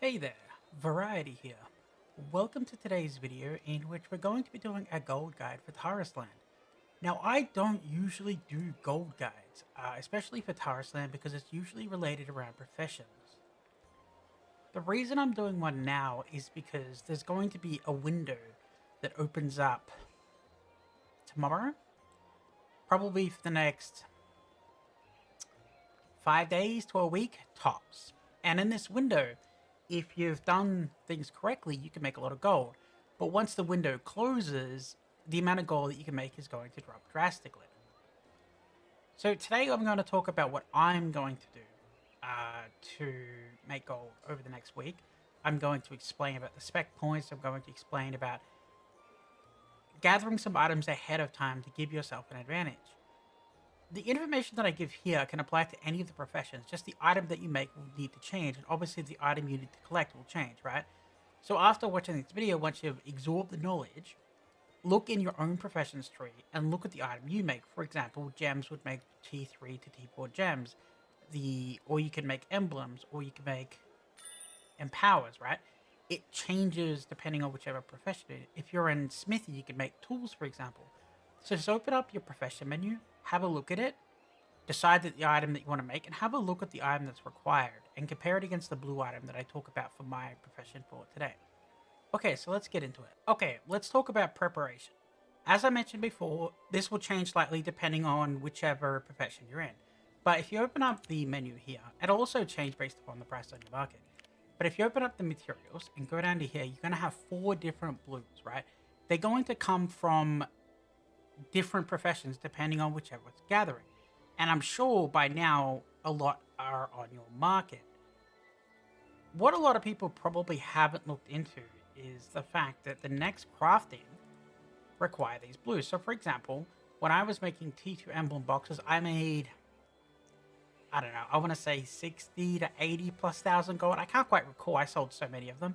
Hey there, Variety here. Welcome to today's video in which we're going to be doing a gold guide for Tarisland. Now, I don't usually do gold guides, especially for Tarisland because it's usually related around professions. The reason I'm doing one now is because there's going to be a window that opens up tomorrow, probably for the next 5 days to a week, tops. And in this window, if you've done things correctly, you can make a lot of gold. But once the window closes, the amount of gold that you can make is going to drop drastically. So today I'm going to talk about what I'm going to do to make gold over the next week. I'm going to explain about the spec points. I'm going to explain about gathering some items ahead of time to give yourself an advantage. The information that I give here can apply to any of the professions. Just the item that you make will need to change, and obviously the item you need to collect will change, right? So after watching this video, once you've absorbed the knowledge, look in your own professions tree and look at the item you make. For example, gems would make T3 to T4 gems. Or you can make emblems, or you can make empowers, right? It changes depending on whichever profession it is. If you're in smithy, you can make tools, for example. So just open up your profession menu, have a look at it, decide that the item that you want to make, and have a look at the item that's required, and compare it against the blue item that I talk about for my profession for today. Okay, so let's get into it. Okay, let's talk about preparation. As I mentioned before, this will change slightly depending on whichever profession you're in. But if you open up the menu here, it'll also change based upon the price on your market. But if you open up the materials and go down to here, you're going to have 4 different blues, right? They're going to come from different professions depending on whichever it's gathering. And I'm sure by now a lot are on your market. What a lot of people probably haven't looked into is the fact that the next crafting require these blues. So for example, when I was making T2 emblem boxes, I made, I don't know, I want to say 60 to 80 plus thousand gold. I can't quite recall, I sold so many of them.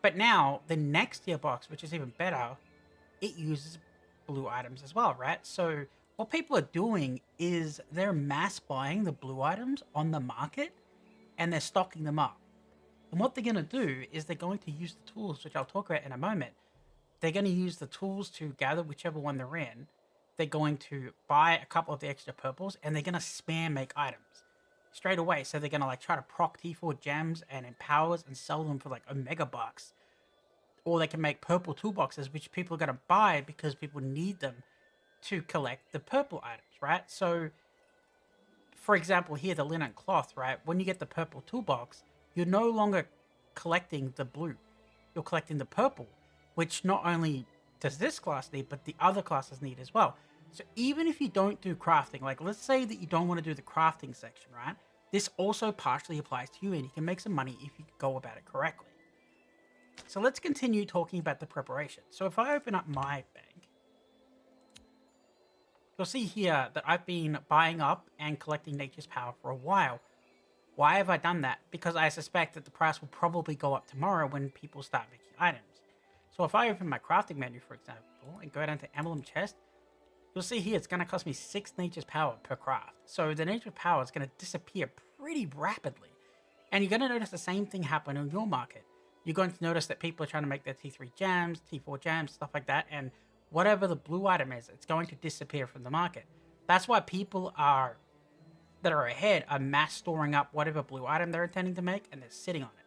But now the next tier box, which is even better, it uses blue items as well, right? So what people are doing is they're mass buying the blue items on the market and they're stocking them up. And what they're going to do is they're going to use the tools, which I'll talk about in a moment. They're going to use the tools to gather whichever one they're in. They're going to buy a couple of the extra purples and they're going to spam make items straight away. So they're going to like try to proc T4 gems and empowers and sell them for like Omega bucks. Or they can make purple toolboxes, which people are going to buy because people need them to collect the purple items, right? So, for example, here, the linen cloth, right? When you get the purple toolbox, you're no longer collecting the blue. You're collecting the purple, which not only does this class need, but the other classes need as well. So even if you don't do crafting, like let's say that you don't want to do the crafting section, right? This also partially applies to you and you can make some money if you go about it correctly. So let's continue talking about the preparation. So if I open up my bank, you'll see here that I've been buying up and collecting nature's power for a while. Why have I done that? Because I suspect that the price will probably go up tomorrow when people start making items. So if I open my crafting menu, for example, and go down to emblem chest, you'll see here it's going to cost me 6 nature's power per craft. So the nature's power is going to disappear pretty rapidly. And you're going to notice the same thing happen in your market. You're going to notice that people are trying to make their T3 gems, T4 gems, stuff like that, and whatever the blue item is, it's going to disappear from the market. That's why people that are ahead are mass storing up whatever blue item they're intending to make, and they're sitting on it.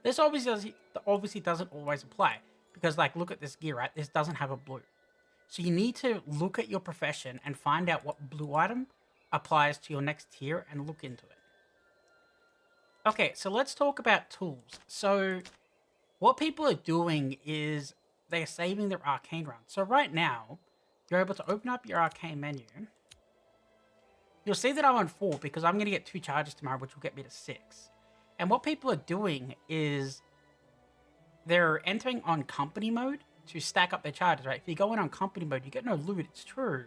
This obviously doesn't always apply, because like, look at this gear, right? This doesn't have a blue. So you need to look at your profession and find out what blue item applies to your next tier and look into it. Okay, so let's talk about tools. So what people are doing is they're saving their arcane round. So right now, you're able to open up your arcane menu. You'll see that I'm on 4 because I'm going to get 2 charges tomorrow, which will get me to 6. And what people are doing is they're entering on company mode to stack up their charges, right? If you go in on company mode, you get no loot, it's true.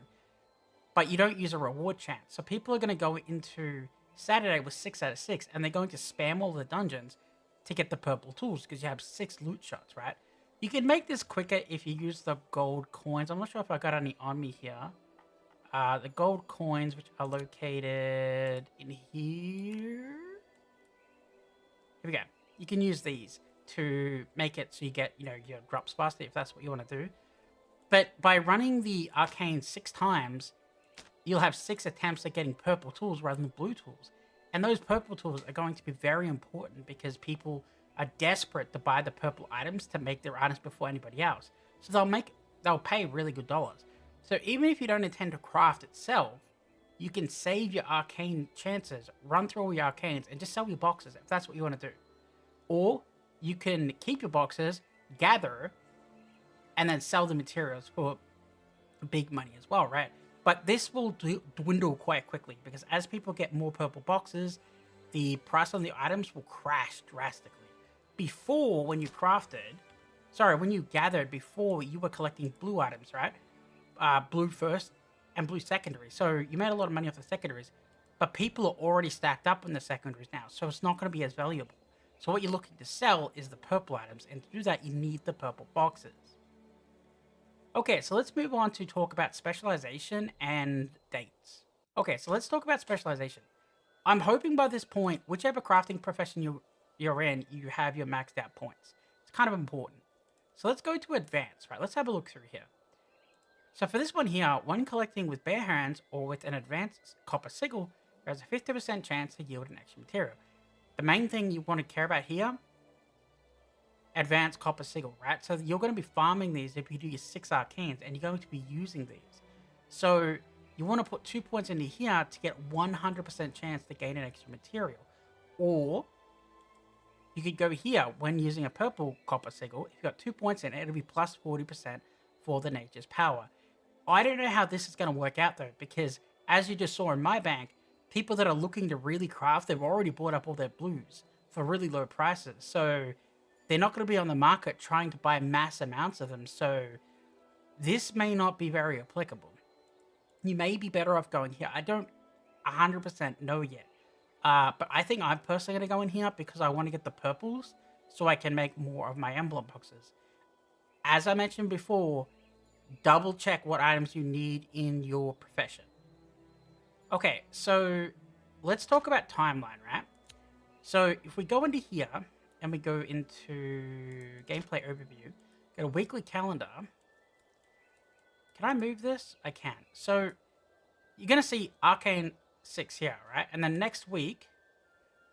But you don't use a reward chance. So people are going to go into Saturday with 6 out of 6, and they're going to spam all the dungeons to get the purple tools because you have 6 loot shots, right? You can make this quicker if you use the gold coins. I'm not sure if I got any on me here. The gold coins, which are located in here. Here we go. you can use these to make it so you get, your drops faster if that's what you want to do. But by running the arcane 6 times, you'll have 6 attempts at getting purple tools rather than blue tools. And those purple tools are going to be very important because people are desperate to buy the purple items to make their items before anybody else. So they'll pay really good dollars. So even if you don't intend to craft itself, you can save your arcane chances, run through all your arcanes, and just sell your boxes if that's what you want to do. Or you can keep your boxes, gather, and then sell the materials for big money as well, right? But this will dwindle quite quickly because as people get more purple boxes, the price on the items will crash drastically. Before, when you gathered before, you were collecting blue items, right? Blue first and blue secondary. So you made a lot of money off the secondaries, but people are already stacked up in the secondaries now, so it's not going to be as valuable. So what you're looking to sell is the purple items, and to do that, you need the purple boxes. Okay, so let's move on to talk about specialization and dates. Okay, so let's talk about specialization. I'm hoping by this point, whichever crafting profession you're in, you have your maxed out points. It's kind of important. So let's go to advanced, right? Let's have a look through here. So for this one here, when collecting with bare hands or with an advanced copper sigil, there's a 50% chance to yield an extra material. The main thing you want to care about here, advanced copper sigil, right? So you're going to be farming these if you do your 6 arcanes, and you're going to be using these. So you want to put 2 points into here to get 100% chance to gain an extra material. Or you could go here when using a purple copper sigil. If you've got 2 points in it, it'll be plus 40% for the nature's power. I don't know how this is going to work out though, because as you just saw in my bank, people that are looking to really craft, they've already bought up all their blues for really low prices. So they're not going to be on the market trying to buy mass amounts of them. So this may not be very applicable. You may be better off going here. I don't 100% know yet. But I think I'm personally going to go in here because I want to get the purples so I can make more of my emblem boxes. As I mentioned before, double check what items you need in your profession. Okay, so let's talk about timeline, right? So if we go into here and we go into gameplay overview, get a weekly calendar. Can I move this? I can. So you're going to see Arcane 6 here, right? And then next week,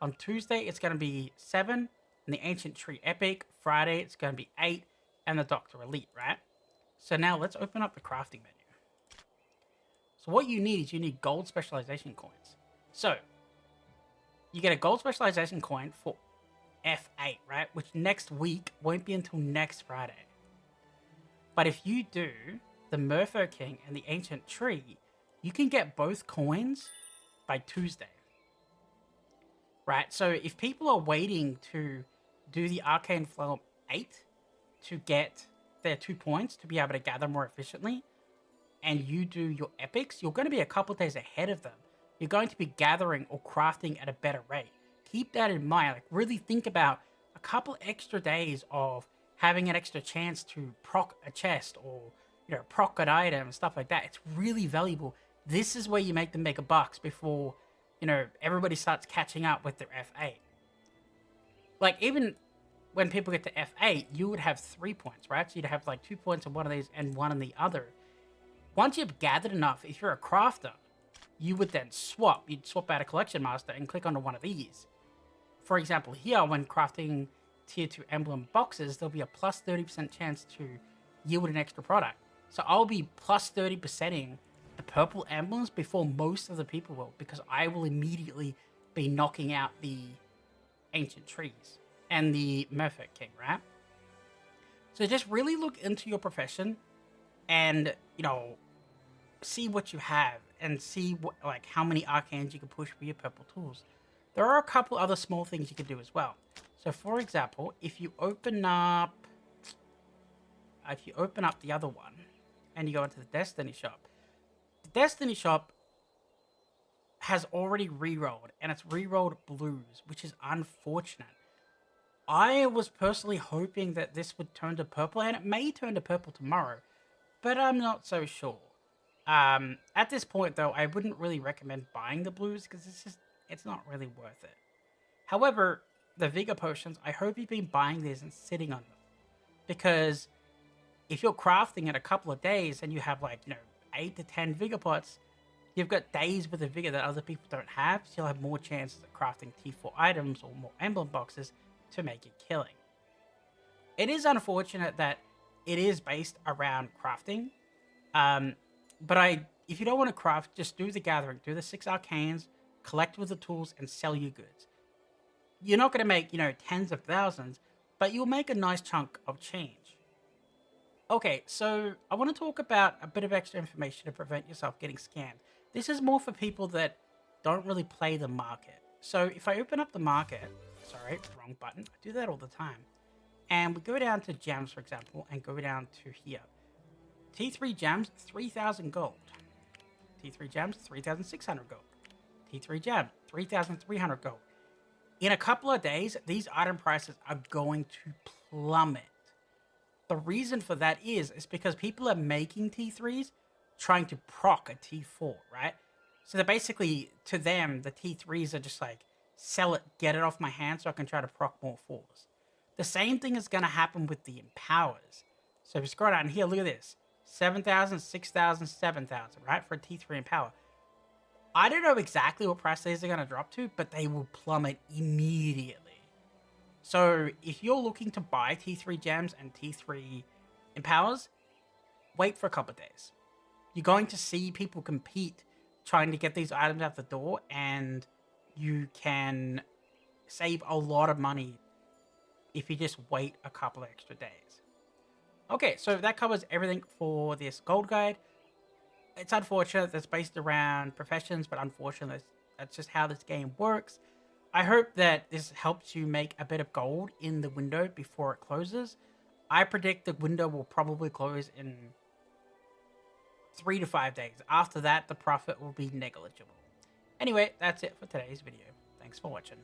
on Tuesday, it's going to be 7, and the Ancient Tree Epic. Friday, it's going to be 8, and the Doctor Elite, right? So now let's open up the crafting menu. So what you need is you need gold specialization coins. So you get a gold specialization coin for F8, right? Which next week won't be until next Friday. But if you do the Merfolk King and the Ancient Tree, you can get both coins by Tuesday. Right? So if people are waiting to do the Arcane Flow 8 to get their 2 points to be able to gather more efficiently, and you do your epics, you're going to be a couple days ahead of them. You're going to be gathering or crafting at a better rate. Keep that in mind. Like, really think about a couple extra days of having an extra chance to proc a chest or, proc an item and stuff like that. It's really valuable. This is where you make the mega bucks before, everybody starts catching up with their F8. Like, even when people get to F8, you would have 3 points, right? So you'd have like 2 points in one of these and 1 in the other. Once you've gathered enough, if you're a crafter, you would then swap. You'd swap out a collection master and click onto one of these. For example, here, when crafting tier 2 emblem boxes, there'll be a plus 30% chance to yield an extra product. So I'll be plus 30%ing the purple emblems before most of the people will, because I will immediately be knocking out the Ancient Trees and the Merfolk King, right? So just really look into your profession and, see what you have and see how many arcanes you can push with your purple tools. There are a couple other small things you can do as well. So for example, if you open up the other one and you go into the Destiny shop, the Destiny shop has already re-rolled, and it's re-rolled blues, which is unfortunate. I was personally hoping that this would turn to purple, and it may turn to purple tomorrow, but I'm not so sure. At this point, though, I wouldn't really recommend buying the blues because it's not really worth it. However, the Vigor Potions, I hope you've been buying these and sitting on them. Because if you're crafting in a couple of days and you have like, 8 to 10 Vigor Pots, you've got days with a Vigor that other people don't have, so you'll have more chances of crafting T4 items or more emblem boxes to make a killing. It is unfortunate that it is based around crafting, but if you don't want to craft, just do the gathering, do the 6 arcanes, collect with the tools, and sell your goods. You're not going to make, tens of thousands, but you'll make a nice chunk of change. Okay, so I want to talk about a bit of extra information to prevent yourself getting scammed. This is more for people that don't really play the market. So if I open up the market, sorry, wrong button. I do that all the time. And we go down to gems, for example, and go down to here. T3 gems, 3,000 gold. T3 gems, 3,600 gold. T3 gem, 3,300 gold. In a couple of days, these item prices are going to plummet. The reason for that is because people are making T3s trying to proc a T4, right? So they're basically, to them, the T3s are just like, sell it, get it off my hand so I can try to proc more 4s. The same thing is going to happen with the empowers. So if you scroll down here, look at this. 7,000, 6,000, 7,000, right? For a T3 empower. I don't know exactly what price these are going to drop to, but they will plummet immediately. So if you're looking to buy T3 gems and T3 empowers, wait for a couple of days. You're going to see people compete trying to get these items out the door, and you can save a lot of money if you just wait a couple of extra days. Okay, so that covers everything for this gold guide. It's unfortunate that's based around professions, but unfortunately that's just how this game works. I hope that this helps you make a bit of gold in the window before it closes. I predict the window will probably close in 3 to 5 days. After that, the profit will be negligible. Anyway, that's it for today's video. Thanks for watching.